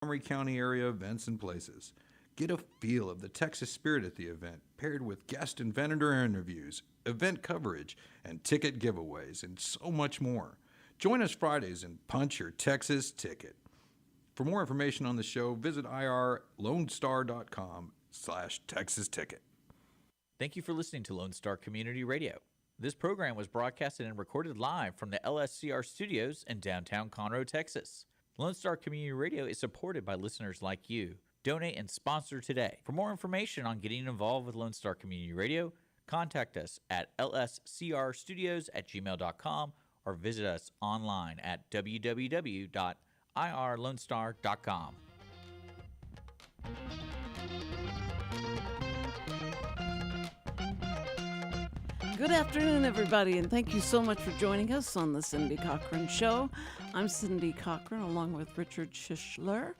Montgomery County area events and places. Get a feel of the Texas spirit at the event, paired with guest and vendor interviews, event coverage, and ticket giveaways, and so much more. Join us Fridays and punch your Texas ticket. For more information on the show, visit irlonestar.com/Texas ticket. Thank you for listening to Lone Star Community Radio. This program was broadcasted and recorded live from the LSCR studios in downtown Conroe, Texas. Lone Star Community Radio is supported by listeners like you. Donate and sponsor today. For more information on getting involved with Lone Star Community Radio, contact us at lscrstudios@gmail.com or visit us online at www.irlonestar.com. Good afternoon, everybody, and thank you so much for joining us on the Cindy Cochran Show. I'm Cindy Cochran, along with Richard Schischler,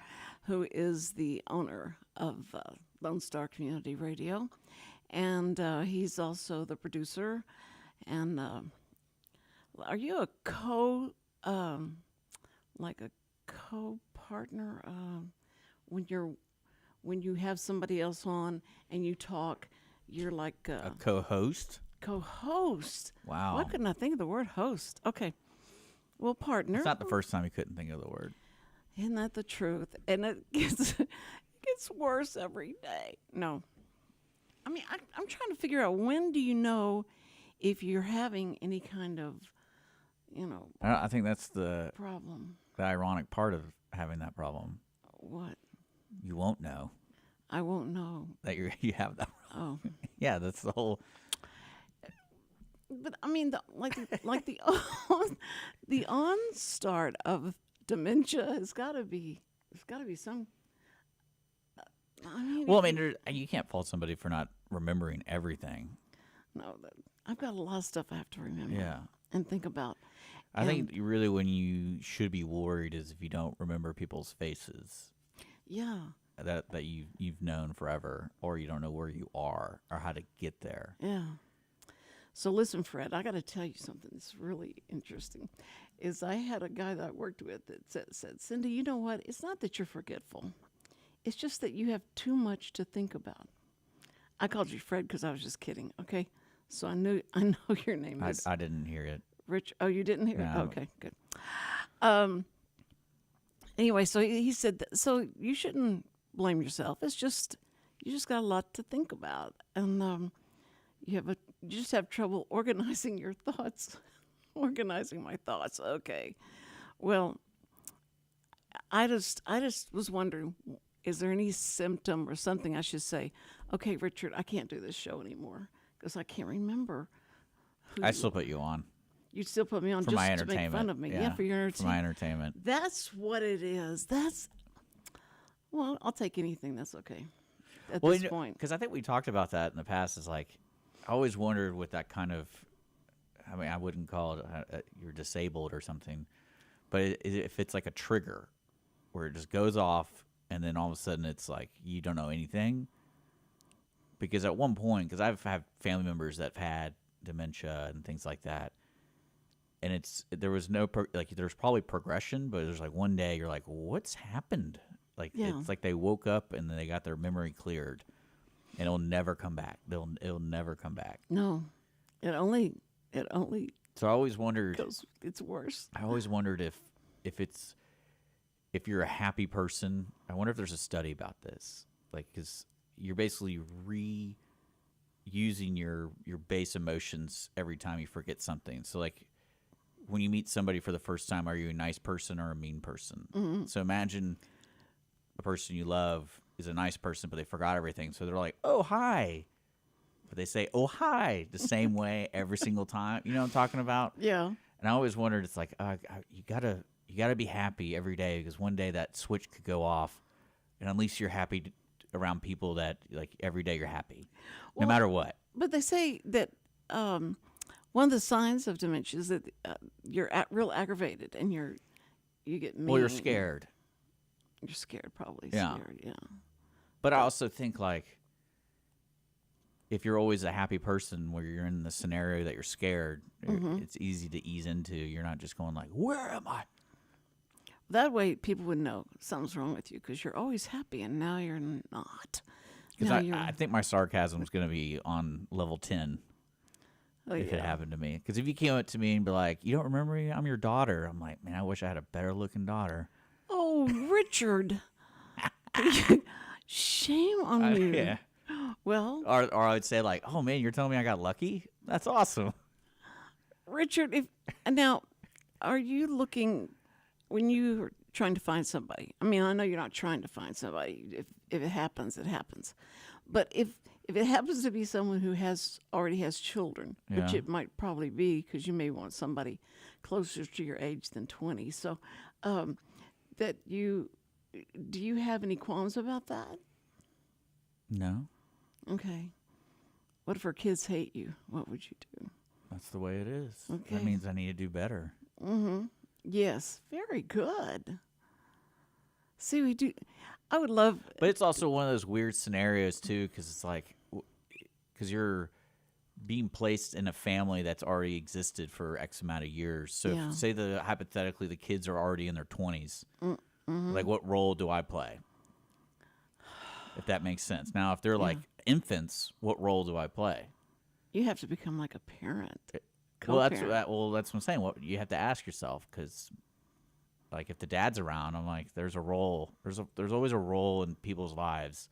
who is the owner of Lone Star Community Radio, and he's also the producer. And are you a co-partner when you have somebody else on and you talk? You're like a co-host. Co-host. Wow. Why couldn't I think of the word host? Okay. Well, partner. It's not the first time you couldn't think of the word. Isn't that the truth? And it gets worse every day. No. I mean, I'm trying to figure out, when do you know if you're having any kind of, I think that's the problem. The ironic part of having that problem. What? You won't know. I won't know that you have that problem. Oh. Yeah, that's the whole. But I mean, the onstart of dementia has got to be. There's got to be some. You can't fault somebody for not remembering everything. No, I've got a lot of stuff I have to remember. Yeah. And think about. I think really when you should be worried is if you don't remember people's faces. Yeah. That you've known forever, or you don't know where you are or how to get there. Yeah. So listen, Fred, I got to tell you something that's really interesting. I had a guy that I worked with that said, Cindy, you know what? It's not that you're forgetful. It's just that you have too much to think about. I called you Fred because I was just kidding, okay? So I know your name is. I didn't hear it. Rich. Oh, you didn't hear No. it? Okay, good. Anyway, so he said, so you shouldn't blame yourself. It's just, you just got a lot to think about. And you just have trouble organizing your thoughts. Organizing my thoughts. Okay. Well, I just was wondering, is there any symptom or something I should say? Okay, Richard, I can't do this show anymore because I can't remember. I still put you on. You still put me on for just my to entertainment. make fun of me. Yeah, for your entertainment. For my entertainment. That's what it is. Well, I'll take anything. That's okay at Well, this point. Because I think we talked about that in the past. Is like, I always wondered with that kind of, I mean, I wouldn't call it you're disabled or something, but if it's like a trigger where it just goes off and then all of a sudden it's like you don't know anything. Because at one point, because I've had family members that have had dementia and things like that, and there was no there's probably progression, but there's like one day you're like, what's happened? Like It's like they woke up and then they got their memory cleared, and it'll never come back. It'll never come back. No, it only. So I always wondered. It's worse. I always wondered if you're a happy person. I wonder if there's a study about this, like because you're basically reusing your base emotions every time you forget something. So like when you meet somebody for the first time, are you a nice person or a mean person? Mm-hmm. So imagine a person you love is a nice person, but they forgot everything. So they're like, oh, hi. But they say, oh, hi, the same way every single time. You know what I'm talking about? Yeah. And I always wondered, it's like, you gotta be happy every day because one day that switch could go off. And at least you're happy around people that, like, every day you're happy, no matter what. But they say that one of the signs of dementia is that you're real aggravated and you get mean. Well, you're scared. You're scared, probably. Yeah. Scared, yeah. But I also think, like, if you're always a happy person where you're in the scenario that you're scared, it's easy to ease into. You're not just going like, where am I? that way people would know something's wrong with you because you're always happy, and now you're not. Because Now you're. I think my sarcasm is going to be on level 10 Oh, if it yeah. happened to me. Because if you came up to me and be like, "You don't remember me? I'm your daughter." I'm like, man, I wish I had a better looking daughter. Oh, Richard. Shame on you. Yeah. Well, Or I would say like, "Oh man, you're telling me I got lucky? That's awesome." Richard, if now, are you looking when you're trying to find somebody? I mean, I know you're not trying to find somebody. If it happens, it happens. But if it happens to be someone who already has children, which Yeah. it might probably be, because you may want somebody closer to your age than 20. So, do you have any qualms about that? No, Okay. What if her kids hate you? What would you do? that's the way it is. Okay. That means I need to do better. Yes, very good. See, we do. I would love. But it's also one of those weird scenarios too, because it's like, because you're being placed in a family that's already existed for X amount of years. So Yeah. if, say hypothetically the kids are already in their 20s, like what role do I play? If that makes sense. Now, if they're like infants, what role do I play? You have to become like a parent. Well, that's Co-parent. what I'm saying. What you have to ask yourself, because like if the dad's around, I'm like, there's a role. There's always a role in people's lives,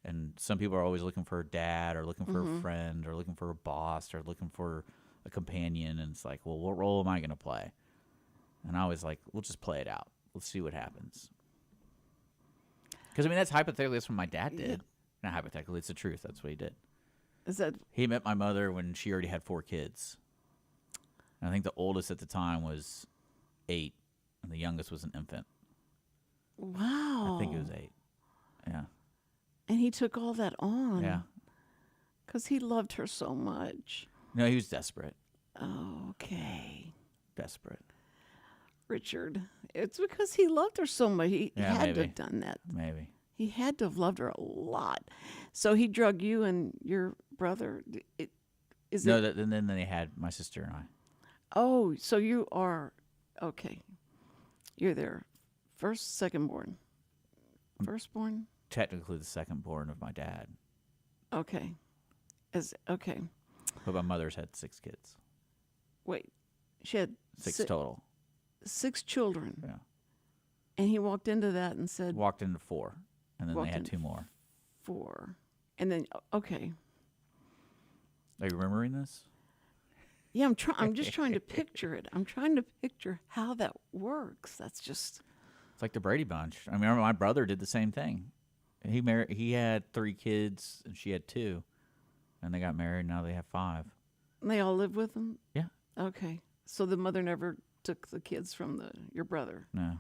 and some people are always looking for a dad, or looking for a friend, or looking for a boss, or looking for a companion. And it's like, well, what role am I going to play? And I was like, we'll just play it out. Let's see what happens. Because I mean, that's hypothetically. That's what my dad did. Not hypothetically, it's the truth. That's what he did. Is that He met my mother when she already had 4 kids. And I think the oldest at the time was 8, and the youngest was an infant. wow? I think it was 8. Yeah. And he took all that on. Yeah. Because he loved her so much. No, he was desperate. Okay. Desperate. Richard, it's because he loved her so much. He Yeah, had to maybe. have done that. Maybe. He had to have loved her a lot. So he drug you and your brother. No, and then they had my sister and I. Oh, so you are okay. You're their second born, firstborn. Technically the second born of my dad. Okay, okay. But my mother's had 6 kids. Wait, she had 6 total. 6 children, Yeah. and he walked into that and said Walked into 4. And then Walked they had into 2 more. 4, and then okay. Are you remembering this? Yeah, I'm just trying to picture it. I'm trying to picture how that works. That's just It's like the Brady Bunch. I remember my brother did the same thing. He had 3 kids and she had 2, and they got married. Now they have 5. they all live with him. Yeah. Okay, so the mother never took the kids from your brother. No.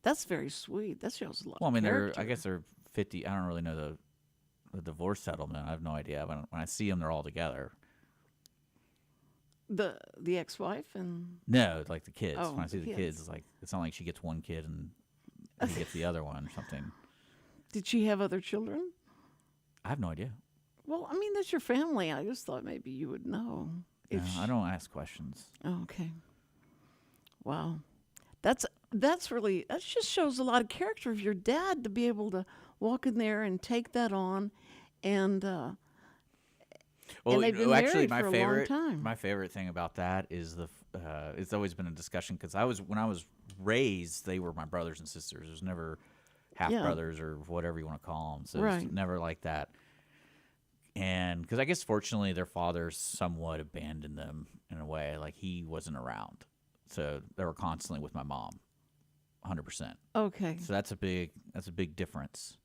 That's very sweet. That shows a lot. Well, I mean, of I guess they're 50. I don't really know the divorce settlement. I have no idea. When I see them, they're all together. the ex-wife and No, like the kids. Oh, When I see the the kids. kids, it's like it's not like she gets one kid and he gets the other one or something. did she have other children? I have no idea. Well, I mean, that's your family. I just thought maybe you would know. No, I don't ask questions. Oh, okay. Wow, that's really that just shows a lot of character of your dad to be able to walk in there and take that on, and Well, they've been actually, married for a long time. my favorite thing about that is it's always been a discussion because when I was raised, they were my brothers and sisters. There's never half brothers or whatever you want to call them. So Right. it's never like that. And because I guess fortunately their father somewhat abandoned them in a way, like he wasn't around, so they were constantly with my mom, 100%. Okay. So that's a big difference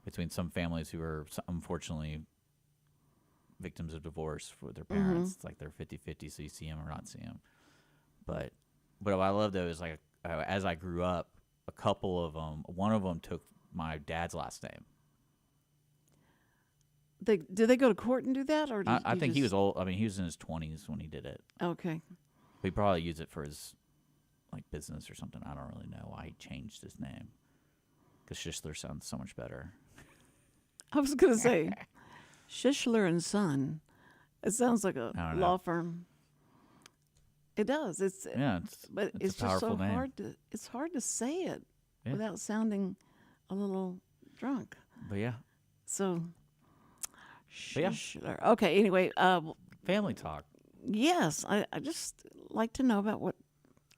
between some families who are unfortunately victims of divorce with their parents. It's like they're 50-50, so you see them or not see them. But what I love though is like as I grew up, a couple of them, one of them took my dad's last name. Did they go to court and do that, or I think he was old. I mean, he was in his 20s when he did it. Okay. He probably used it for his like business or something. I don't really know why he changed his name because Schistler sounds so much better. I was gonna say, Schistler and Son. It sounds like a I don't law know. firm. It does. But it's it's a just so powerful name. It's hard to say it Yeah. without sounding a little drunk. But yeah, So, yeah. okay. Anyway, family talk. yes, I just like to know about what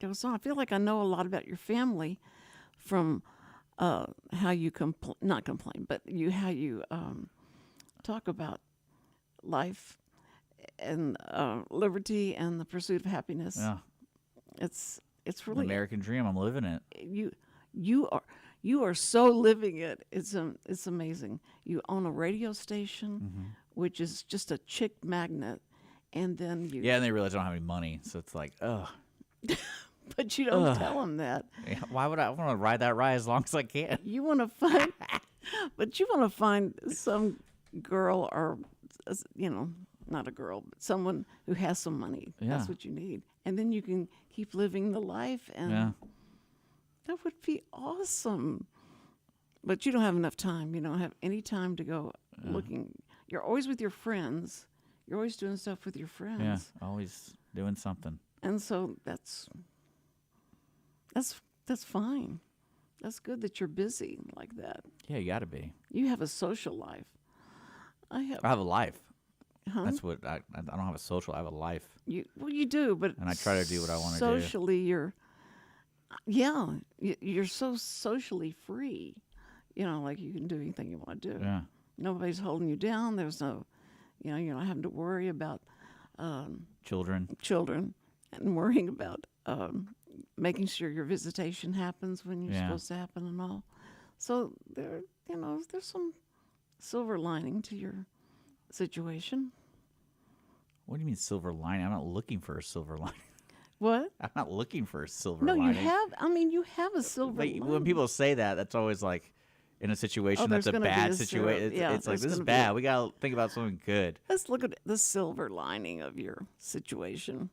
goes on. I feel like I know a lot about your family from how you not complain, but how you talk about life and liberty and the pursuit of happiness. Yeah, It's the really American dream. I'm living it. you are so living it. It's amazing. You own a radio station, which is just a chick magnet, and then you Yeah, and they realize I don't have any money, so it's like, ugh. but you don't tell them that. Yeah, why would I want to ride that ride as long as I can? You want to find, but you want to find some girl or, not a girl, but someone who has some money. Yeah. That's what you need. And then you can keep living the life, and Yeah. that would be awesome. But you don't have enough time. You don't have any time to go looking. You're always with your friends. You're always doing stuff with your friends. Yeah, always doing something. And so that's fine. That's good that you're busy like that. Yeah, you got to be. You have a social life. I have. I have a life. Huh? That's what I don't have a social. I have a life, You do, but and I try to do what I want to do. socially, you're so socially free. Like you can do anything you want to do. Yeah, Nobody's holding you down. There's no, you're not having to worry about children. and worrying about making sure your visitation happens when you're Yeah. supposed to happen and all. So there's some silver lining to your situation. What do you mean silver lining? I'm not looking for a silver lining. What? I'm not looking for a silver No, lining. you have. I mean, you have a silver But lining. when people say that, that's always like in a situation there's that's a gonna be bad a situation. yeah, It's like, there's this is gonna be bad. We got to think about something good. Let's look at the silver lining of your situation.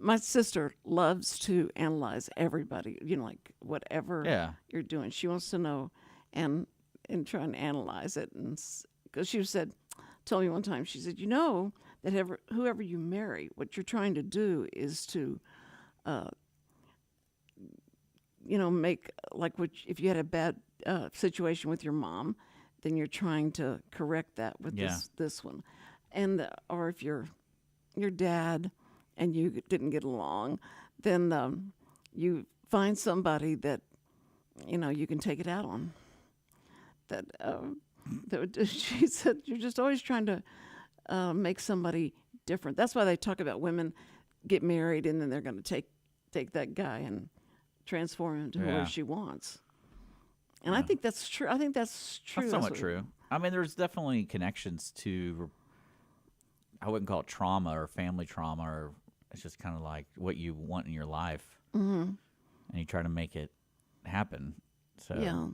My sister loves to analyze everybody, like whatever Yeah. you're doing. She wants to know and try and analyze it. And because she told me one time, she said, that whoever you marry, what you're trying to do is to, make if you had a bad situation with your mom, then you're trying to correct that with Yeah. this one, and or if your dad and you didn't get along, then you find somebody that you can take it out on. She said you're just always trying to make somebody different. That's why they talk about women get married and then they're going to take that guy and transform him to Yeah. whoever she wants. And I think that's true. I think that's true. That's somewhat true. I mean, there's definitely connections to, I wouldn't call it trauma or family trauma, or it's just kind of like what you want in your life. Mm-hmm. And you try to make it happen. So Yeah.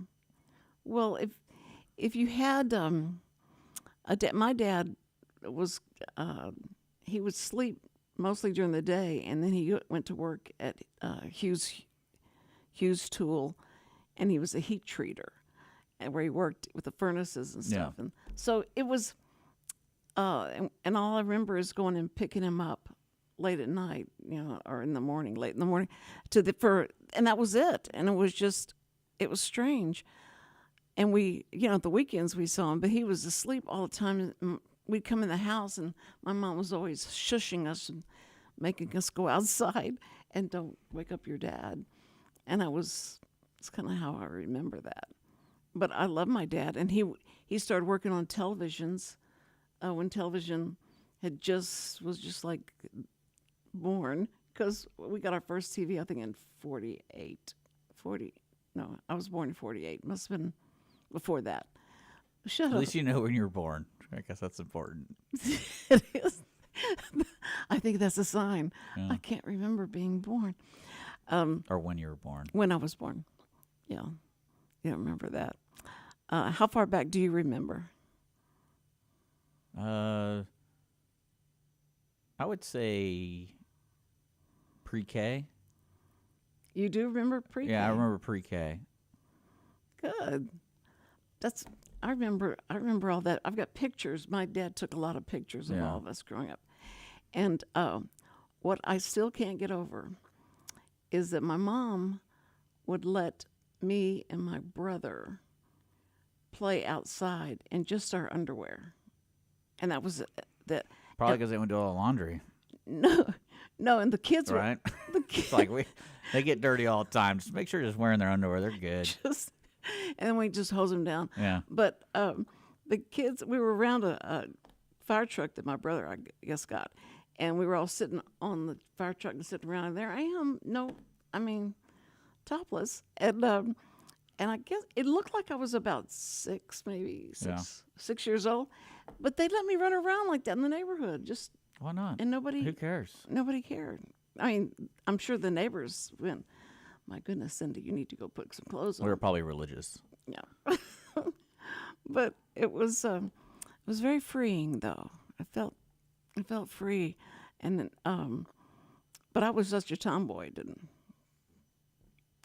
Well, if you had my dad was he would sleep mostly during the day, and then he went to work at Hughes Tool, and he was a heat treater, and where he worked with the furnaces and stuff. Yeah. And so it was, and all I remember is going and picking him up late at night, or late in the morning, and that was it. And it was strange. And we, at the weekends we saw him, but he was asleep all the time. We'd come in the house, and my mom was always shushing us and making us go outside and don't wake up your dad. And it's kind of how I remember that. But I love my dad, and he started working on televisions when television was just like born, because we got our first TV, I think, in 48. No, I was born in 48. Must have been before that. Shut at up. least you know when you were born. I guess that's important. It is. I think that's a sign. Yeah. I can't remember being born. Or when you were born. When I was born. Yeah. You don't remember that. How far back do you remember? I would say pre-K. You do remember pre-K? Yeah, I remember pre-K. Good. I remember all that. I've got pictures. My dad took a lot of pictures of Yeah. all of us growing up. And what I still can't get over is that my mom would let me and my brother play outside in just our underwear. And that was that. Probably because they went to all the laundry, No, and the kids right? were, It's like they get dirty all the time. Just make sure they're just wearing their underwear. They're good. and then we just hose them down. Yeah. But the kids, we were around a fire truck that my brother, I guess, got. And we were all sitting on the fire truck and sitting around. And there I am, topless. And I guess it looked like I was about 6 years old. But they let me run around like that in the neighborhood. Just Why not? and nobody. Who cares? Nobody cared. I mean, I'm sure the neighbors went, "My goodness, Cindy, you need to go put some clothes on." We were probably religious. Yeah. But it was very freeing though. I felt free, and then, but I was such a tomboy.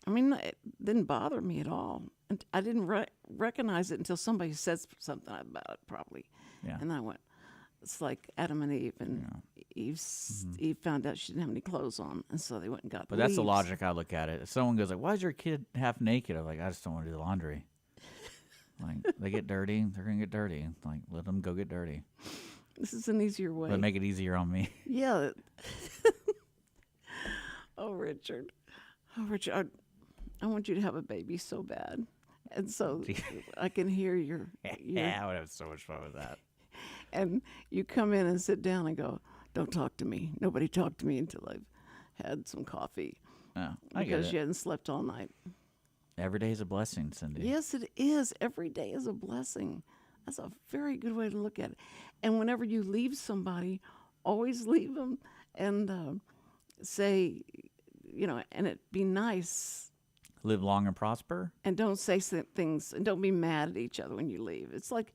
It didn't bother me at all. And I didn't recognize it until somebody said something about it, probably. Yeah. And I went, it's like Adam and Eve, and Eve found out she didn't have any clothes on, and so they went and got. But that's the leaves. logic I look at it. If someone goes like, "Why is your kid half naked?" I'm like, "I just don't want to do the laundry." Like, they get dirty, they're gonna get dirty. Like, let them go get dirty. This is an easier way. But make it easier on me. Yeah. Oh, Richard, I want you to have a baby so bad, and so I can hear your. Yeah, I would have so much fun with that. And you come in and sit down and go, "Don't talk to me. Nobody talk to me until I've had some coffee." Oh, I get Because it. you hadn't slept all night. Every day is a blessing, Cindy. Yes, it is. Every day is a blessing. That's a very good way to look at it. And whenever you leave somebody, always leave them and say, and it be nice. Live long and prosper. And don't say things, and don't be mad at each other when you leave. It's like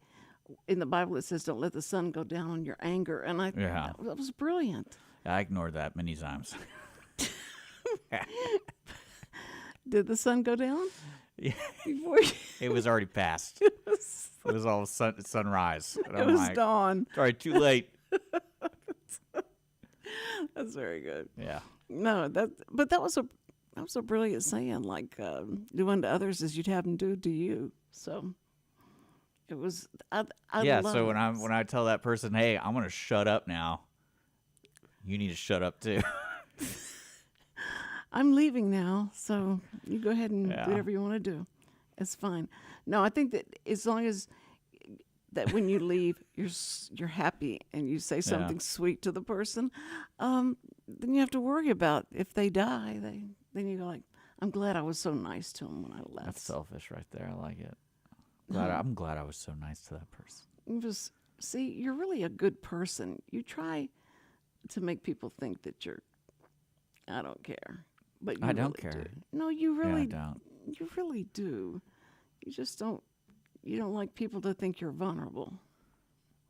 in the Bible it says, "Don't let the sun go down on your anger." And that was brilliant. I ignored that many times. Did the sun go down? Yeah. Before It was already past. it It was all sunrise. And it I'm was like, dawn. sorry, too late. That's very good. Yeah. No, but that was a brilliant saying. Like, do unto others as you'd have them do to you. So it was. I Yeah. love So it. when I tell that person, "Hey, I'm gonna shut up now," you need to shut up too. I'm leaving now, so you go ahead and Yeah. do whatever you want to do. It's fine. No, I think that as long as that when you leave, you're happy and you say something sweet to the person, then you have to worry about if they die. Then you go like, "I'm glad I was so nice to them when I left." That's selfish right there. I like it. I'm glad I was so nice to that person. See, you're really a good person. You try to make people think that I don't care. But you I don't really care. do. No, you really don't. You really do. You just don't. You don't like people to think you're vulnerable.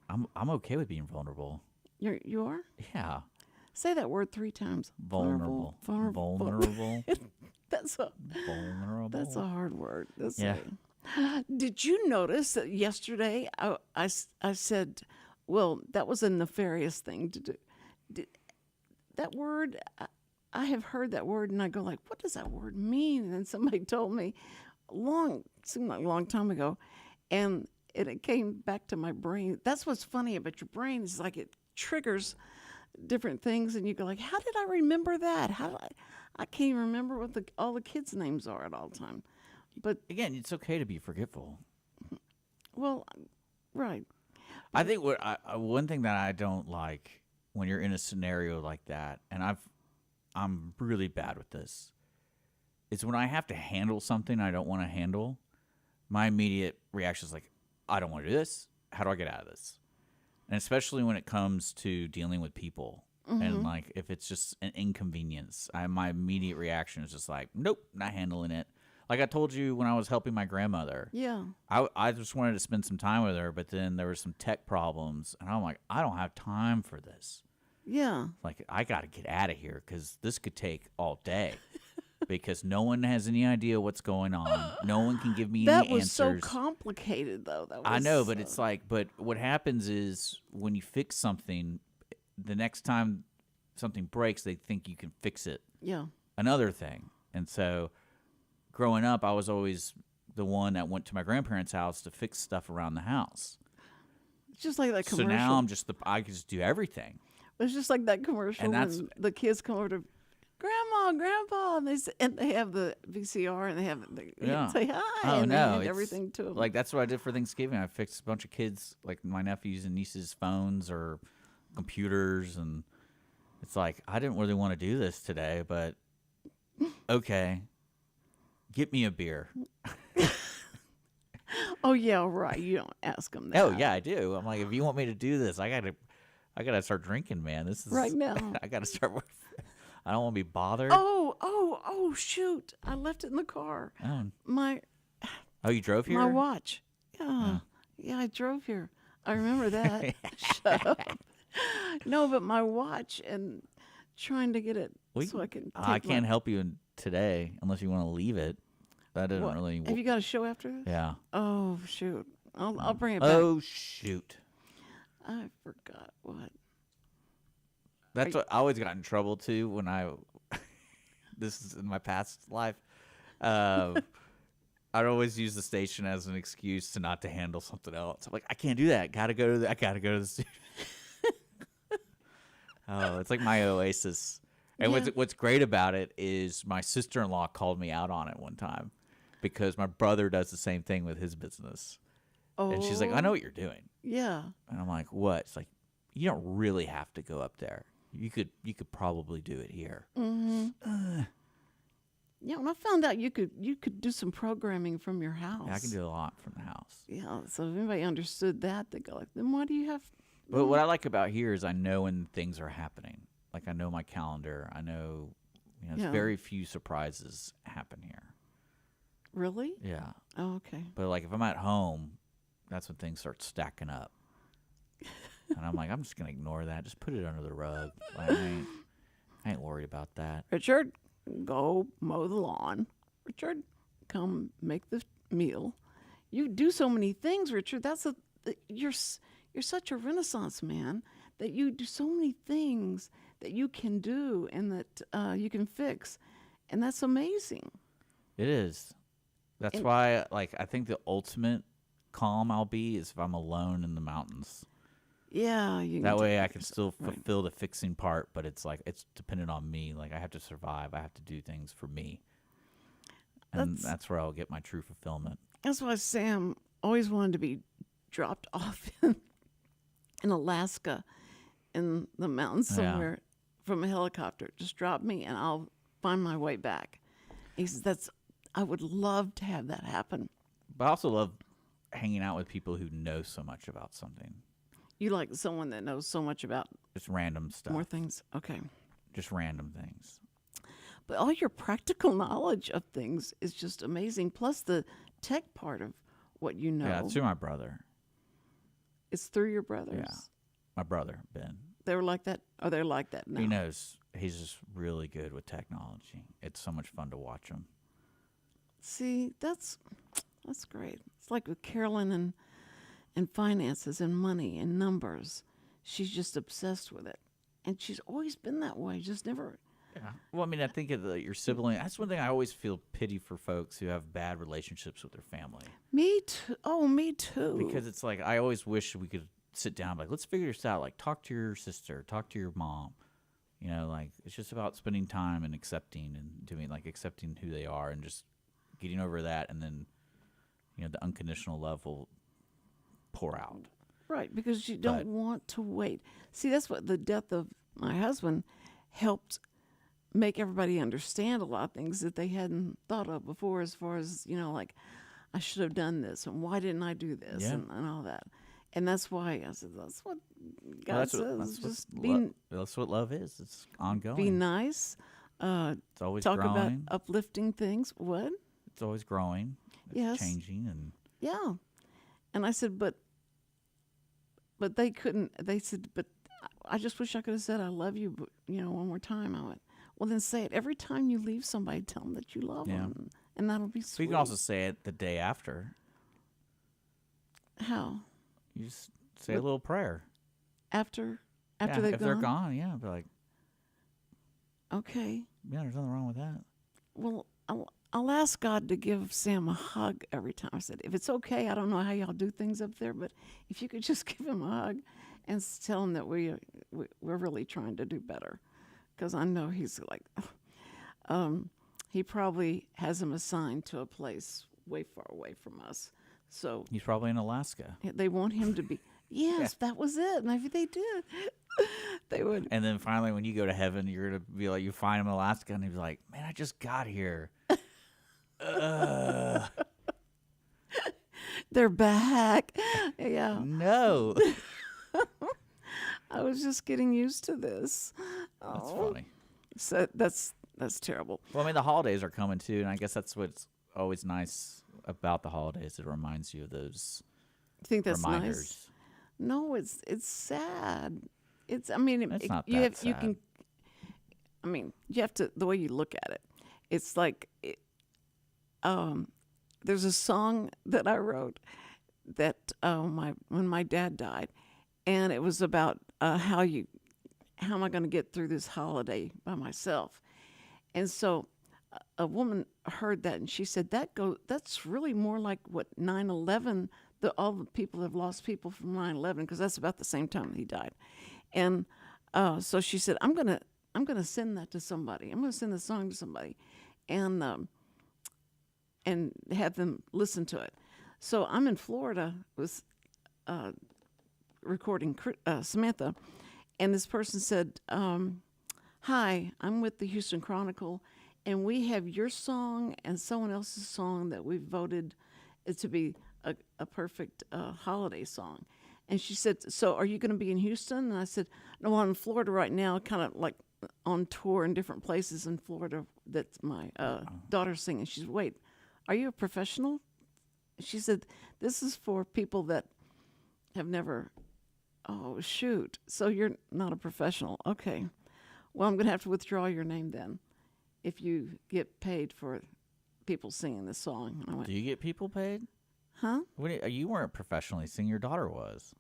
I'm okay with being vulnerable. You are? Yeah. Say that word 3 times. Vulnerable. Vulnerable. Vulnerable. That's Vulnerable. a hard word. Yeah. Did you notice that yesterday I said, well, that was a nefarious thing to do. That word, I have heard that word, and I go like, what does that word mean? And then somebody told me seemed like a long time ago, and it came back to my brain. That's what's funny about your brain is like it triggers different things, and you go like, how did I remember that? I can't even remember what all the kids' names are at all time. But Again, it's okay to be forgetful. well, right. I think one thing that I don't like when you're in a scenario like that, and I'm really bad with this, is when I have to handle something I don't want to handle. My immediate reaction is like, I don't want to do this. How do I get out of this? And especially when it comes to dealing with people, and like if it's just an inconvenience, my immediate reaction is just like, nope, not handling it. Like I told you when I was helping my grandmother. Yeah. I just wanted to spend some time with her, but then there were some tech problems, and I'm like, I don't have time for this. Yeah. Like, I got to get out of here because this could take all day because no one has any idea what's going on. No one can give me That any was answers. so complicated, though. I know, but it's like, but what happens is when you fix something, the next time something breaks, they think you can fix it. Yeah. Another thing. And so growing up, I was always the one that went to my grandparents' house to fix stuff around the house. It's just like that So commercial. now I can just do everything. It's just like that commercial And that's- when the kids come over to Grandma, Grandpa, and they have the VCR and they have say hi Oh, and they no. hand it's- everything to them. Like, that's what I did for Thanksgiving. I fixed a bunch of kids, like my nephews and nieces' phones or computers. And it's like, I didn't really want to do this today, but okay. Get me a beer. Oh yeah, right. You don't ask them that. Oh, yeah, I do. I'm like, if you want me to do this, I gotta start drinking, man. This is Right now. I gotta start. I don't want to be bothered. Oh, shoot! I left it in the car. Oh. My You drove here? my watch. Yeah, I drove here. I remember that. Shut up. No, but my watch and trying to get it so I can. I take can't my, help you today unless you want to leave it. That doesn't What? really. Have you got a show after this? Yeah. Oh shoot! I'll bring it back. Oh shoot! I forgot what. That's what I always got in trouble too when I. This is in my past life. I'd always use the station as an excuse to not to handle something else. I'm like, I can't do that. I gotta go to the studio. Oh, it's like my oasis. And Yeah. what's great about it is my sister-in-law called me out on it one time because my brother does the same thing with his business. Oh. And she's like, I know what you're doing. Yeah. And I'm like, what? It's like, you don't really have to go up there. You could probably do it here. Yeah, when I found out you could do some programming from your house. Yeah, I can do a lot from the house. Yeah, so if anybody understood that, they go like, then why do you have? But what I like about here is I know when things are happening. Like I know my calendar. I know, Yeah. very few surprises happen here. Really? Yeah. Oh, okay. But like if I'm at home, that's when things start stacking up. And I'm like, I'm just gonna ignore that. Just put it under the rug. Like, I ain't worried about that. Richard, go mow the lawn. Richard, come make the meal. You do so many things, Richard. You're such a Renaissance man that you do so many things that you can do and that you can fix, and that's amazing. It is. That's why, like, I think the ultimate calm I'll be is if I'm alone in the mountains. Yeah, you That can way take I care can of still yourself, right. fulfill the fixing part, but it's like it's dependent on me. Like I have to survive. I have to do things for me. And that's where I'll get my true fulfillment. That's why Sam always wanted to be dropped off in Alaska in the mountains Yeah. somewhere from a helicopter. Just drop me and I'll find my way back. He says, I would love to have that happen. But I also love hanging out with people who know so much about something. You like someone that knows so much about Just random stuff. more things? Okay. Just random things. But all your practical knowledge of things is just amazing. Plus the tech part of what you know. Yeah, it's through my brother. It's through your brothers. Yeah. My brother, Ben. They were like that? Oh, they're like that now. He knows. He's just really good with technology. It's so much fun to watch him. See, that's great. It's like with Carolyn and finances and money and numbers. She's just obsessed with it. And she's always been that way, just never. Yeah. Well, I mean, I think of your sibling. That's one thing I always feel pity for folks who have bad relationships with their family. Me too. Oh, me too. Because it's like, I always wish we could sit down, like, let's figure this out. Like, talk to your sister, talk to your mom. You know, like, it's just about spending time and accepting accepting who they are and just getting over that. And then, the unconditional love will pour out. Right, because you don't want to wait. See, that's what the death of my husband helped make everybody understand a lot of things that they hadn't thought of before, as far as, like, I should have done this, and why didn't I do this, Yeah. and all that. And that's why I said, that's what God Well, says. Just that's what love is. It's ongoing. be nice. It's always Talk growing. about uplifting things. What? It's always growing. It's Yes. changing. And Yeah. And I said, but they couldn't. They said, but I just wish I could have said I love you, but, one more time. I went, well, then say it every time you leave somebody. Tell them that you love Yeah. them, and that'll be but sweet. you can also say it the day after. How? You just say a little prayer. After Yeah, they've if gone. they're gone, yeah, be like, Okay. Yeah, there's nothing wrong with that. Well, I'll ask God to give Sam a hug every time. I said, if it's okay, I don't know how y'all do things up there, but if you could just give him a hug and tell him that we're really trying to do better, because I know he's like, he probably has him assigned to a place way far away from us. So He's probably in Alaska. they want him to be. Yes, that was it. And if they did, they would. And then finally, when you go to heaven, you're gonna be like, you find him in Alaska, and he's like, "Man, I just got here." They're back. Yeah. No, I was just getting used to this. that's Oh. funny. So that's terrible. Well, I mean, the holidays are coming too, and I guess that's what's always nice about the holidays. It reminds you of those You think that's reminders. nice? No, it's sad. I mean, It's not you that you can. I mean, you have to the way you look at it. It's like, there's a song that I wrote that when my dad died, and it was about how am I going to get through this holiday by myself, and so a woman heard that and she said that's really more like what 9/11. All the people have lost people from 9/11 because that's about the same time he died, and so she said I'm gonna send that to somebody. I'm gonna send the song to somebody, and have them listen to it. So I'm in Florida with recording Samantha, and this person said, "Hi, I'm with the Houston Chronicle, and we have your song and someone else's song that we voted to be a perfect holiday song." And she said, "So are you going to be in Houston?" And I said, "No, I'm in Florida right now, kind of like on tour in different places in Florida that my daughter's singing." She said, "Wait, are you a professional?" She said, "This is for people that have never." Oh, shoot. So you're not a professional. Okay. Well, I'm going to have to withdraw your name then if you get paid for people singing this song. And I went, Do you get people paid? huh? You weren't professionally singing. Your daughter was.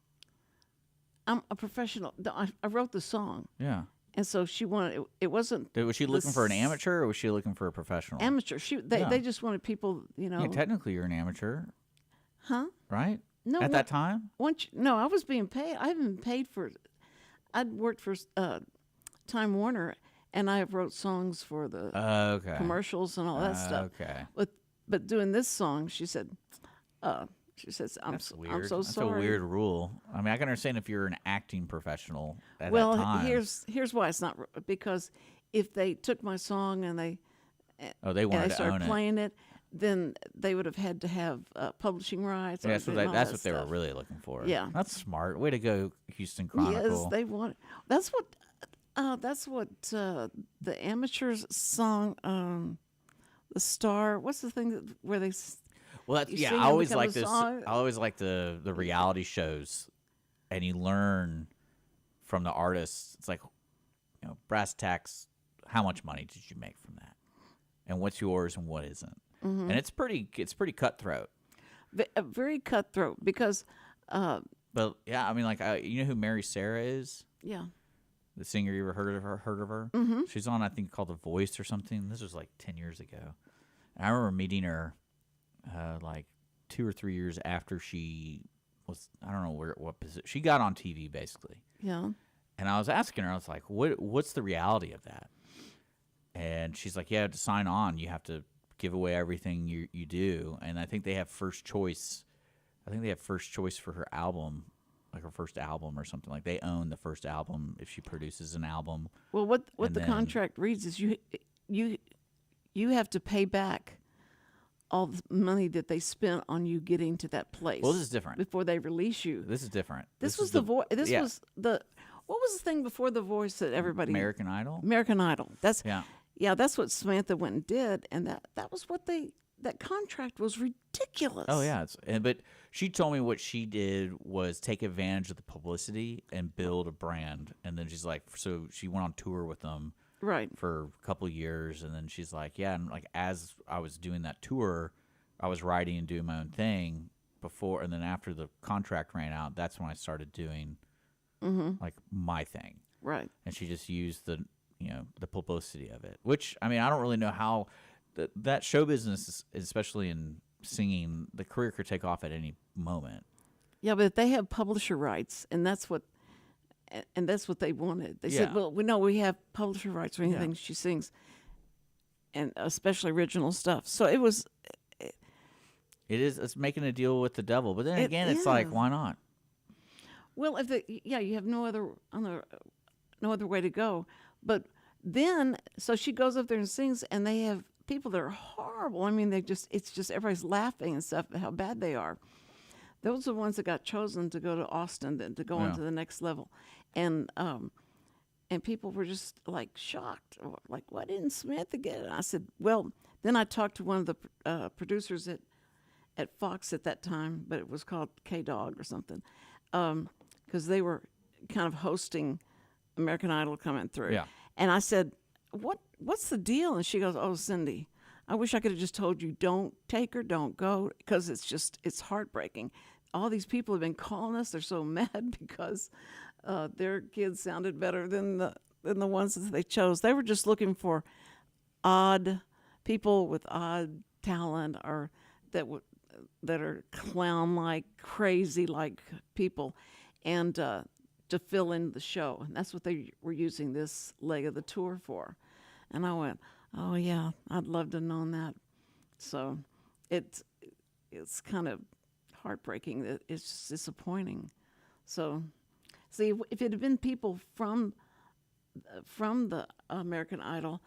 I'm a professional. I wrote the song. Yeah. And so she wanted, it wasn't Was she looking for an amateur, or was she looking for a professional? amateur. Yeah. They just wanted people, Yeah, technically you're an amateur, huh? right? No, At that time? no, I was being paid. I haven't been paid for. I'd worked for Time Warner, and I wrote songs for the Okay. commercials and all that stuff. Okay. But doing this song, she says, That's weird. I'm so That's sorry. a weird rule. I mean, I can understand if you're an acting professional at Well, that time. here's why it's not because if they took my song and they They wanted to started own it. playing it, then they would have had to have publishing rights. Yeah, and all that's that what they were stuff. really looking for. Yeah. That's smart. Way to go, Houston Chronicle. Yes, they want. That's what the amateurs song, the Star. What's the thing where they? Well, that's, You yeah, sing I and always become a like this. song. I always like the reality shows, and you learn from the artists. It's like, brass tacks. How much money did you make from that? And what's yours and what isn't? Mm-hmm. And it's pretty cutthroat. Very cutthroat because, But yeah, I mean, like, you know who Mary Sarah is? yeah, The singer. You ever heard of her? Mm-hmm. She's on, I think, called The Voice or something. This was like 10 years ago. And I remember meeting her like 2 or 3 years after she was, I don't know what position. She got on TV, basically. yeah. And I was asking her, I was like, what's the reality of that? And she's like, yeah, to sign on, you have to give away everything you do. And I think they have first choice. I think they have first choice for her album, like her first album or something. Like they own the first album if she produces an album. Well, what And the then- contract reads is you have to pay back all the money that they spent on you getting to that place. Well, this is different. Before they release you. This is different. This was is the voice. This yeah, was the. What was the thing before the Voice that everybody? American Idol. American Idol. That's Yeah. yeah. That's what Samantha went and did, and that was what that contract was ridiculous. Oh yeah, but she told me what she did was take advantage of the publicity and build a brand, and then she's like, so she went on tour with them Right. for a couple of years, and then she's like, yeah, and like as I was doing that tour, I was writing and doing my own thing before, and then after the contract ran out, that's when I started doing like my thing, Right. and she just used the the publicity of it. Which, I mean, I don't really know how that show business, especially in singing, the career could take off at any moment. Yeah, but they have publisher rights, and that's what they wanted. They said, Yeah. "Well, we have publisher rights for anything Yeah. she sings, and especially original stuff." So it was. It's making a deal with the devil. But then It again, it's like, is. why not? Well, you have no other way to go. But then, so she goes up there and sings, and they have people that are horrible. I mean, it's just everybody's laughing and stuff at how bad they are. Those are the ones that got chosen to go to Austin, then to go on to the next level, and people were just like shocked, like, why didn't Samantha get it? And I said, well, then I talked to one of the producers at Fox at that time, but it was called K-Dog or something, because they were kind of hosting American Idol coming through. Yeah. And I said, what's the deal? And she goes, oh, Cindy, I wish I could have just told you, don't take her, don't go, because it's heartbreaking. All these people have been calling us. They're so mad because their kids sounded better than the ones that they chose. They were just looking for odd people with odd talent, or that are clown-like, crazy-like people, and to fill in the show. And that's what they were using this leg of the tour for. And I went, oh yeah, I'd love to have known that. So it's kind of heartbreaking. That it's just disappointing. So, see, if it had been people from the American Idol,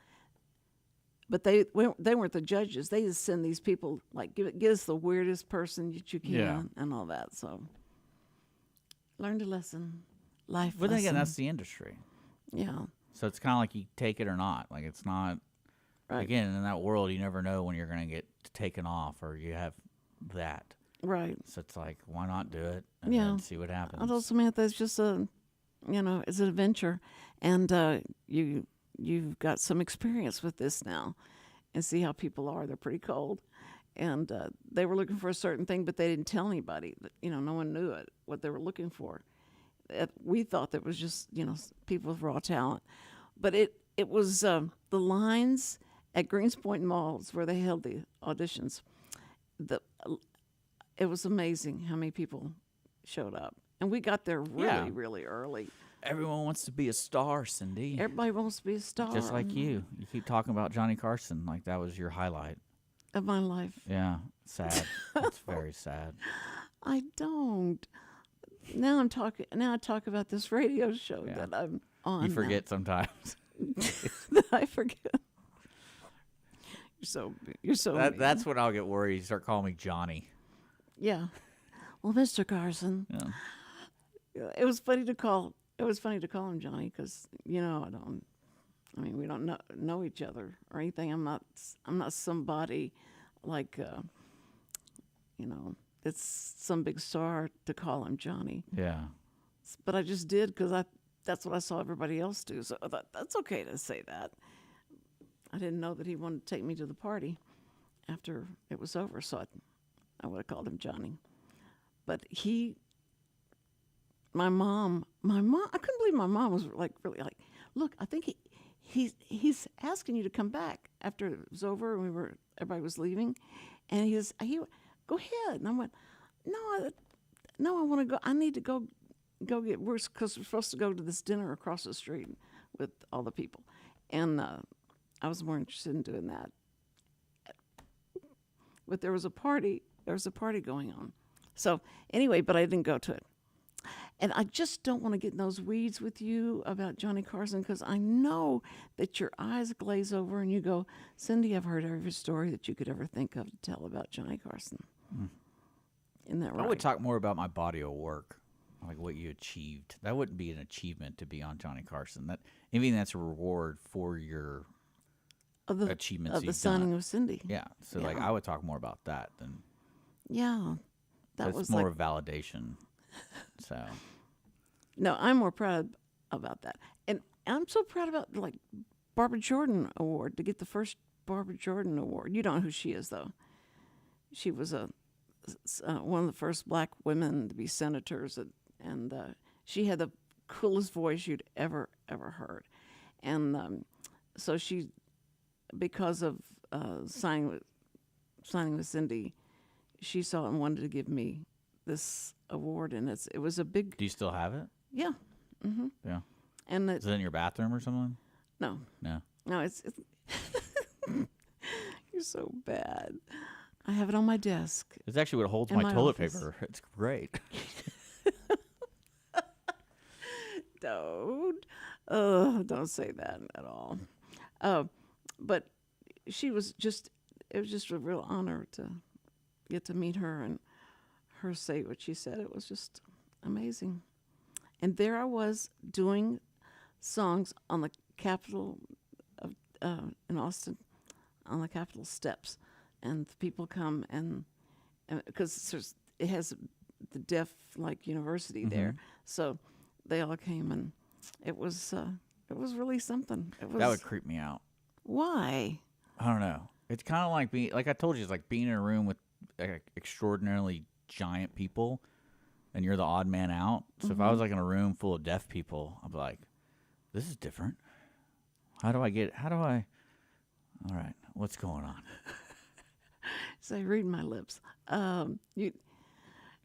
but they weren't the judges. They just send these people, like, give us the weirdest person that you can, and all that. So, learned a lesson, life. But then again, lesson. that's the industry. Yeah. So it's kind of like you take it or not. Like, it's not. Right. Again, in that world, you never know when you're going to get taken off, or you have that. Right. So it's like, why not do it and then see what happens? I told Samantha it's just it's an adventure, and you've got some experience with this now, and see how people are. They're pretty cold, and they were looking for a certain thing, but they didn't tell anybody. No one knew what they were looking for. We thought that was just people with raw talent, but it was the lines at Greenspoint Malls where they held the auditions. It was amazing how many people showed up, and we got there really, really early. Everyone wants to be a star, Cindy. Everybody wants to be a star. Just like you. You keep talking about Johnny Carson like that was your highlight. Of my life. Yeah, sad. It's very sad. I don't. Now I talk about this radio show Yeah. that I'm on. You forget sometimes. That I forget. You're so mean. That's when I'll get worried. You start calling me Johnny. Yeah. Well, Mr. Carson. Yeah. It was funny to call him Johnny because we don't know each other or anything. I'm not somebody like it's some big star to call him Johnny. Yeah. But I just did because that's what I saw everybody else do. So I thought that's okay to say that. I didn't know that he wanted to take me to the party after it was over, so I would have called him Johnny. But my mom, I couldn't believe my mom was like really like, look, I think he's asking you to come back after it was over and everybody was leaving, and he go ahead. And I went, no, I want to go. I need to go get worse because we're supposed to go to this dinner across the street with all the people, and I was more interested in doing that. But there was a party going on. So anyway, but I didn't go to it. And I just don't want to get in those weeds with you about Johnny Carson because I know that your eyes glaze over and you go, Cindy, I've heard every story that you could ever think of to tell about Johnny Carson. Isn't that right? I would talk more about my body of work, like what you achieved. That wouldn't be an achievement to be on Johnny Carson. That's a reward for your achievements of the you've signing done. of Cindy. Yeah. So like I would talk more about that than that was more like of validation. So no, I'm more proud about that, and I'm so proud about like Barbara Jordan Award to get the first Barbara Jordan Award. You don't know who she is though. She was one of the first black women to be senators, and she had the coolest voice you'd ever heard. And so she, because of signing with Cindy, she saw it and wanted to give me this award, and it was a big, Do you still have it? yeah, Yeah. and Is it in your bathroom or something? no, it's you're so bad. I have it on my desk. It's actually what holds In my my toilet office. paper. It's great. Don't say that at all. But it was just a real honor to get to meet her and her say what she said. It was just amazing. And there I was doing songs on the Capitol of in Austin, on the Capitol steps, and the people come and because it has the deaf university there, so they all came, and it was really something. It was, That would creep me out. why? I don't know. It's kind of like being, like I told you, it's like being in a room with extraordinarily giant people, and you're the odd man out. So if I was like in a room full of deaf people, I'd be like, this is different. All right, what's going on? So read my lips. You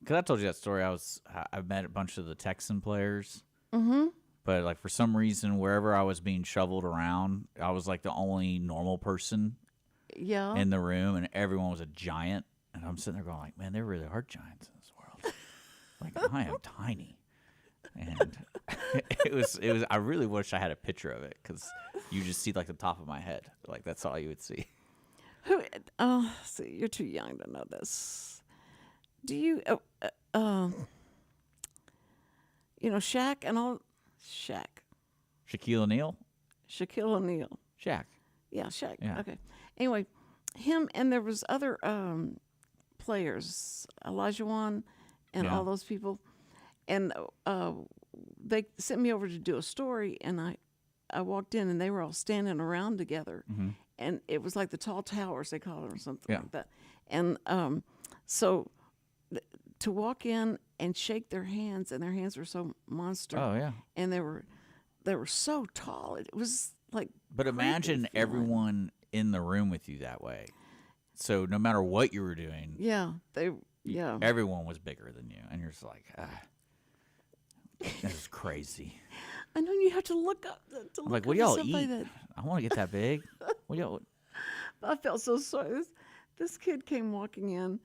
Because I told you that story. I met a bunch of the Texan players. Mm-hmm. But like for some reason, wherever I was being shoveled around, I was like the only normal person yeah. in the room, and everyone was a giant. And I'm sitting there going like, man, there really are giants in this world. Like I am tiny. And it was. I really wish I had a picture of it, because you just see like the top of my head. Like that's all you would see. See, you're too young to know this. Do you, Shaq and all, Shaq, Shaquille O'Neal? Shaquille O'Neal. Shaq. Yeah, Shaq. Yeah. Okay. Anyway, him and there was other players, Elijah Wan and Yeah. all those people, and they sent me over to do a story, and I walked in and they were all standing around together, and it was like the tall towers they call it or something Yeah. like that, and so to walk in and shake their hands, and their hands were so monster, Oh yeah. and they were so tall. It was like, But imagine creepy feeling. everyone in the room with you that way. So no matter what you were doing, Yeah. everyone was bigger than you, and you're just like, this is crazy. I know you have to look up. To I'm look like, what up do y'all somebody eat? that- I want to get that big. What y'all? I felt so sorry. This kid came walking in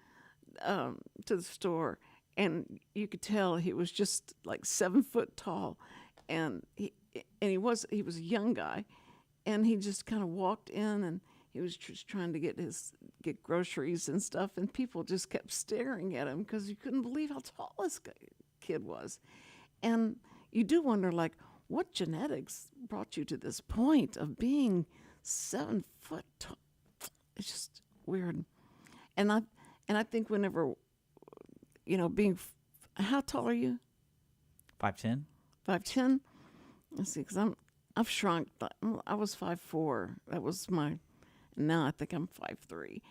to the store, and you could tell he was just like 7 foot tall, and he was a young guy, and he just kind of walked in, and he was just trying to get groceries and stuff, and people just kept staring at him because you couldn't believe how tall this kid was, and you do wonder, like, what genetics brought you to this point of being 7 foot tall? It's just weird. And I think whenever, how tall are you? 5'10"? 5'10"? Let's see, because I've shrunk. I was 5'4". That was now I think I'm 5'3".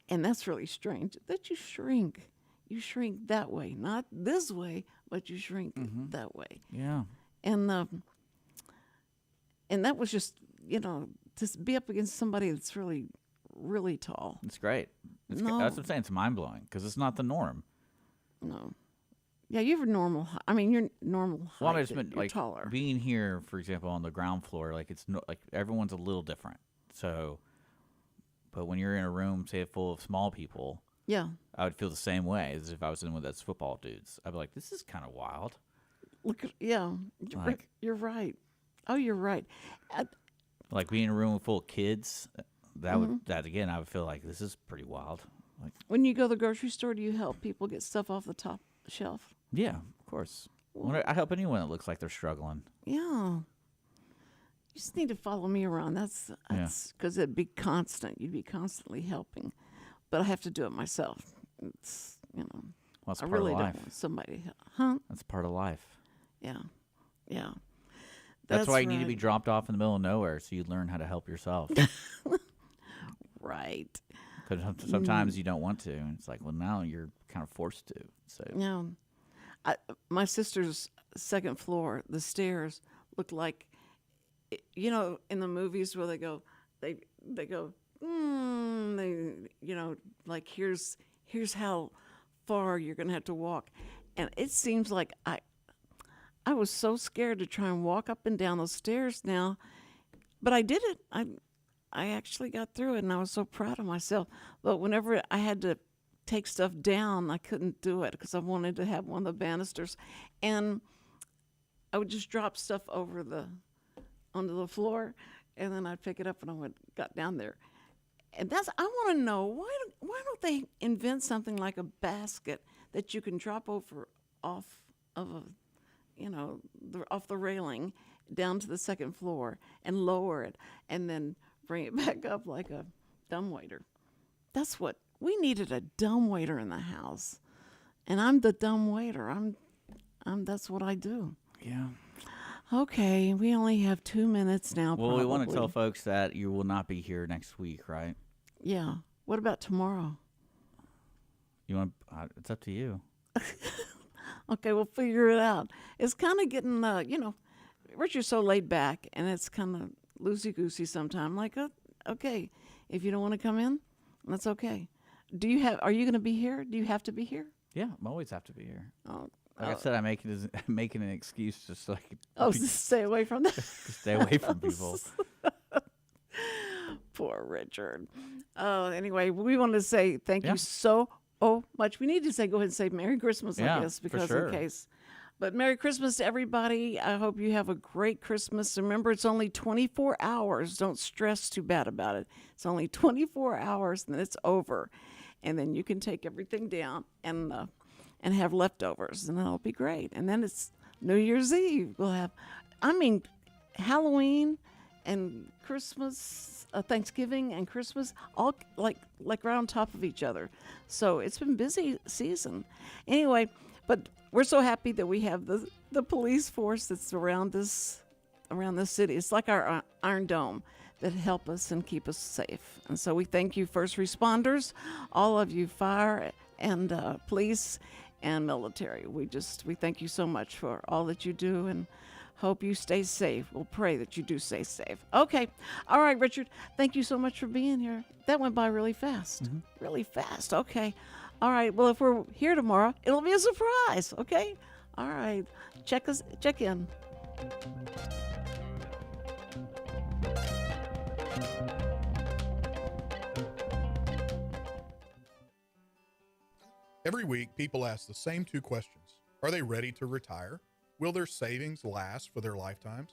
And that's really strange that you shrink. You shrink that way, not this way, but you shrink that way. Yeah. And that was just, to be up against somebody that's really, really tall. It's great. That's No. what I'm saying. It's mind blowing because it's not the norm. No. Yeah, you're normal. I mean, you're normal height. Well, I just you're meant like taller. being here, for example, on the ground floor. Like it's like everyone's a little different. So, but when you're in a room, say full of small people, Yeah. I would feel the same way as if I was in with those football dudes. I'd be like, this is kind of wild. Yeah. Like- You're right. Oh, you're right. Like being in a room full of kids, that again, I would feel like this is pretty wild. Like, When you go to the grocery store, do you help people get stuff off the top shelf? yeah, of course. I help anyone that looks like they're struggling. Yeah. You just need to follow me around. That's because it'd be constant. You'd be constantly helping. But I have to do it myself. It's, Well, it's I part really of don't life. want somebody to help. Huh? That's part of life. Yeah. Yeah. That's why you need to be right. dropped off in the middle of nowhere so you learn how to help yourself. Right. Because sometimes you don't want to, and it's like, well, now you're kind of forced to. So Yeah. My sister's second floor, the stairs looked like you know, in the movies where they go, they go, you know, like here's how far you're gonna have to walk, and it seems like I was so scared to try and walk up and down those stairs now, but I did it. I actually got through it, and I was so proud of myself. But whenever I had to take stuff down, I couldn't do it because I wanted to have one of the banisters, and I would just drop stuff onto the floor, and then I'd pick it up and got down there. And I want to know why don't they invent something like a basket that you can drop off of a, you know, off the railing down to the second floor and lower it and then bring it back up like a dumbwaiter. That's what we needed, a dumbwaiter in the house, and I'm the dumbwaiter. That's what I do. Yeah. Okay, we only have 2 minutes now. Well, we want to probably. tell folks that you will not be here next week, right? Yeah. What about tomorrow? You want? It's up to you. Okay, we'll figure it out. It's kind of getting, you know, Richard's so laid back, and it's kind of loosey-goosey sometimes. Like, okay, if you don't want to come in, that's okay. Are you going to be here? Do you have to be here? Yeah, I always have to be here. Oh, Like I said, I'm making an excuse just so I can stay away from that. stay away from people. Poor Richard. Oh, anyway, we want to say thank Yeah. you so much. We need to go ahead and say Merry Christmas, Yeah, I guess, for because sure. in case. But Merry Christmas to everybody. I hope you have a great Christmas. Remember, it's only 24 hours. Don't stress too bad about it. It's only 24 hours, and then it's over. And then you can take everything down and have leftovers, and that'll be great. And then it's New Year's Eve. We'll have, Halloween and Christmas, Thanksgiving and Christmas, all like right on top of each other. So it's been busy season. Anyway, but we're so happy that we have the police force that's around this city. It's like our Iron Dome that help us and keep us safe. And so we thank you, first responders, all of you, fire and police and military. We thank you so much for all that you do and hope you stay safe. We'll pray that you do stay safe. Okay. All right, Richard, thank you so much for being here. That went by really fast. Mm-hmm. Really fast. Okay. All right. Well, if we're here tomorrow, it'll be a surprise. Okay. All right. Check in. Every week, people ask the same two questions. Are they ready to retire? Will their savings last for their lifetimes?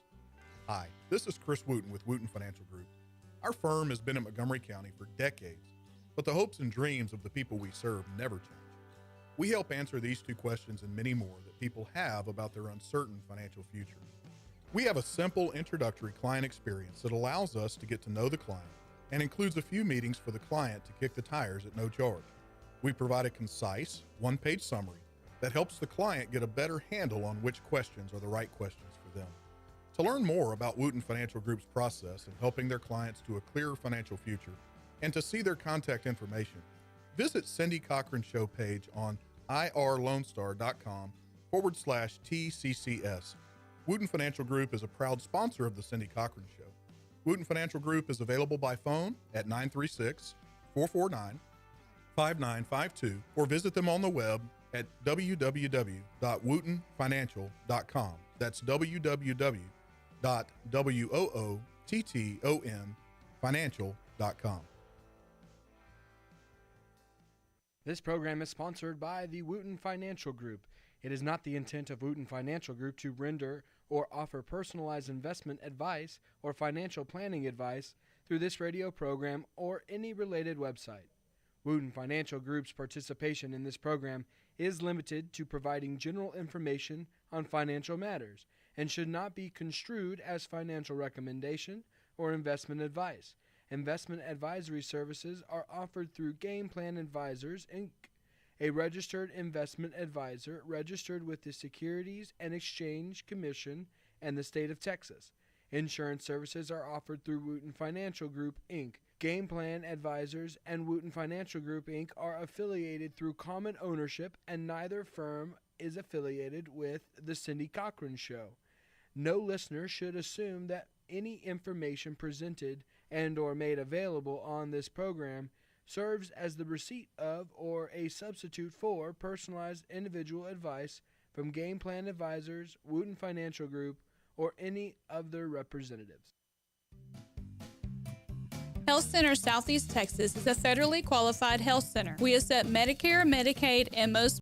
Hi, this is Chris Wootton with Wootton Financial Group. Our firm has been in Montgomery County for decades, but the hopes and dreams of the people we serve never change. We help answer these two questions and many more that people have about their uncertain financial future. We have a simple introductory client experience that allows us to get to know the client and includes a few meetings for the client to kick the tires at no charge. We provide a concise, one-page summary that helps the client get a better handle on which questions are the right questions for them. To learn more about Wootton Financial Group's process in helping their clients to a clearer financial future and to see their contact information, visit Cindy Cochran's show page on irlonestar.com/TCCS. Wootton Financial Group is a proud sponsor of the Cindy Cochran Show. Wootton Financial Group is available by phone at 936-449-5952 or visit them on the web at www.woottonfinancial.com. That's www.woottonfinancial.com. This program is sponsored by the Wootton Financial Group. It is not the intent of Wootton Financial Group to render or offer personalized investment advice or financial planning advice through this radio program or any related website. Wootton Financial Group's participation in this program is limited to providing general information on financial matters and should not be construed as financial recommendation or investment advice. Investment advisory services are offered through Game Plan Advisors, Inc., a registered investment advisor registered with the Securities and Exchange Commission and the state of Texas. Insurance services are offered through Wootton Financial Group, Inc. Game Plan Advisors and Wootton Financial Group, Inc. are affiliated through common ownership, and neither firm is affiliated with The Cindy Cochran Show. No listener should assume that any information presented and or made available on this program serves as the receipt of or a substitute for personalized individual advice from Game Plan Advisors, Wootton Financial Group, or any of their representatives. Health Center Southeast Texas is a federally qualified health center. We accept Medicare, Medicaid, and most